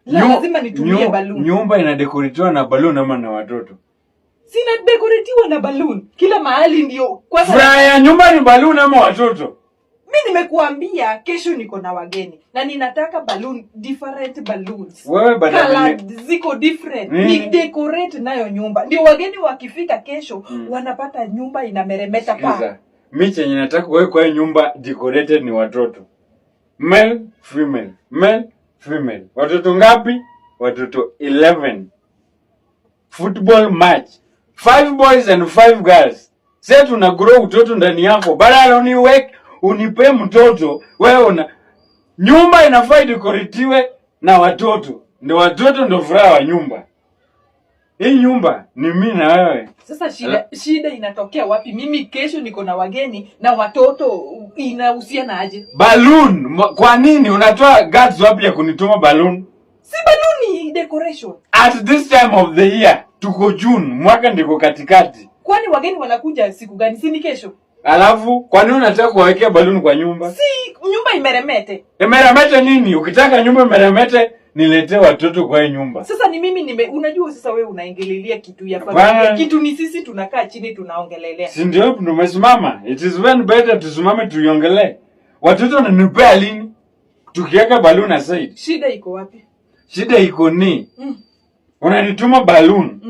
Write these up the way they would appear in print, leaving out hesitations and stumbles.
Lazima nitumie balloon. Nyumba inadekoretiwa na balloon ama na watoto? Sina dekoretiwa na balloon. Kila mahali ndio. Furaha ya nyumba ni balloon ama watoto? Mimi nimekuambia kesho niko na wageni na ninataka balloon, different balloons. Wewe badala ziko different. Ni decorate nayo nyumba. Ndio wageni wakifika kesho wanapata nyumba inameremeta pa. Mimi chenye nataka wewe kwa nyumba decorated ni watoto. Male, female. Male, female. Watoto ngapi? Watoto 11. Football match. 5 boys and 5 girls. Sasa tuna grow utoto ndani yako. Badala unipe mtoto, wewe nyumba inafaa dekoretiwe na watoto. Ndio watoto ndio furaha wa nyumba. Hii nyumba ni mimi na wewe. Sasa shida inatokea wapi? Mimi kesho niko na wageni na watoto, inahusiana aje? Balloon. Kwa nini unatoa guts wapi ya kunituma balloon? Si balloon ni decoration. At this time of the year, tuko June, mwaka ndiko katikati. Kwani wageni wanakuja siku gani? Si ni kesho? Alafu kwa nini unataka kuwekea balloon kwa nyumba? Si nyumba imeremete. Imeremete nini? Ukitaka nyumba imeremete, niletee watoto kwa nyumba. Sasa ni mimi unajua sasa wewe unaingililia kitu ya familia. Kitu ni sisi tunakaa chini tunaongelelea. Si ndio tumesimama? It is when better tusimame tuiongelee. Watoto wananipea lini? Tukiweka balloon aside. Shida iko wapi? Shida iko ni unanituma balloon.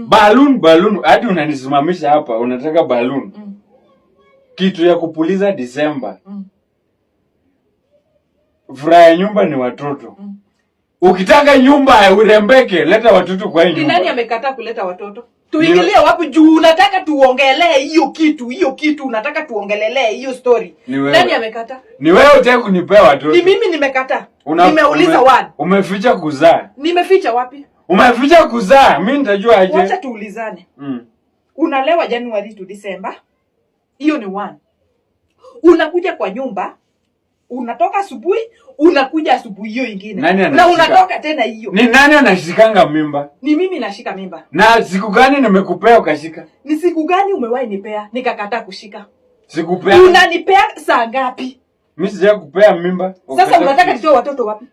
Balloon hadi unanisimamisha hapa unataka balloon. Kitu ya kupuliza Disemba. Furaha ya nyumba ni watoto. Ukitaka nyumba urembeke, leta watoto kwa nyumba. Ni nani amekataa kuleta watoto? Tuingilie wapi juu unataka tuongelee hiyo kitu unataka tuongelelee hiyo story. Nani amekataa? Ni wewe unataka kunipea watoto. Ni mimi nimekataa. Nimeuliza one. Umeficha kuzaa. Nimeficha wapi? Umeficha kuzaa. Mimi nitajua aje? Wacha tuulizane. Unalewa January to December. Hiyo ni one. Unakuja kwa nyumba, unatoka asubuhi, unakuja asubuhi hiyo ingine. Na unatoka tena hiyo. Ni nani anashikanga mimba? Ni mimi nashika mimba. Na siku gani nimekupea ukashika? Ni siku gani umewahi nipea nikakataa kushika? Sikupea. Unanipea saa ngapi? Mimi sijakupea mimba. Sasa unataka nitoe watoto wapi?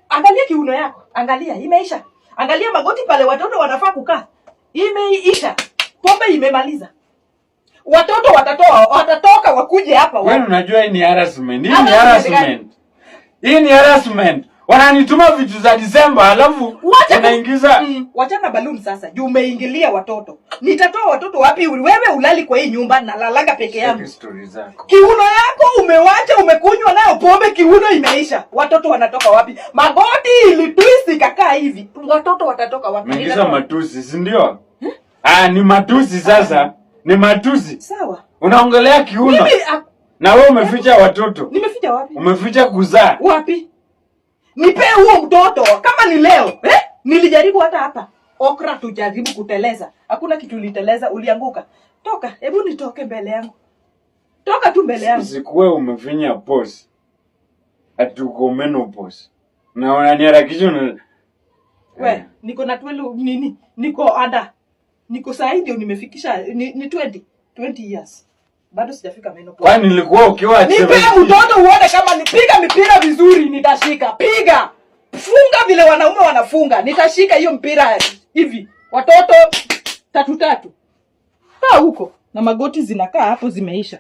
Angalia kiuno yako. Angalia imeisha. Angalia magoti pale watoto wanafaa kukaa. Imeisha. Pombe imemaliza. Watoto watatoka wakuje hapa. Wewe unajua hii ni harassment. Hii ni harassment. Wananituma vitu za Disemba alafu unaingiza wachana balloon sasa. Juu umeingilia watoto. Nitatoa watoto wapi? Wewe ulali kwa hii nyumba na lalaga peke yangu. Kiuno yako umewacha umekunywa nayo pombe kiuno imeisha. Watoto wanatoka wapi? Magoti ilitwist ikakaa hivi. Watoto watatoka wapi? Unaingiza matusi, si ndio? Ni matusi sasa. Ni matusi. Sawa. Unaongelea kiuno. Na wewe umeficha watoto. Nimeficha wapi? Umeficha kuzaa. Wapi? Nipe huo mtoto kama ni leo. Nilijaribu hata hapa. Okra tujaribu kuteleza. Hakuna kitu uliteleza, ulianguka. Toka, hebu nitoke mbele yangu. Toka tu mbele yangu. Sikuwe umefinya pause. Atuko menopause. Na unaniharakisha niko na 12 nini? Niko ada. Niko sahi ndio nimefikisha ni 20 years. Bado sijafika menopause. Kwani nilikuwa ukiwa nipe mtoto uone kama nipiga mipira vizuri nitashika. Piga. Funga vile wanaume wanafunga. Nitashika hiyo mpira hivi. Watoto 3. Kaa huko na magoti zinakaa hapo zimeisha.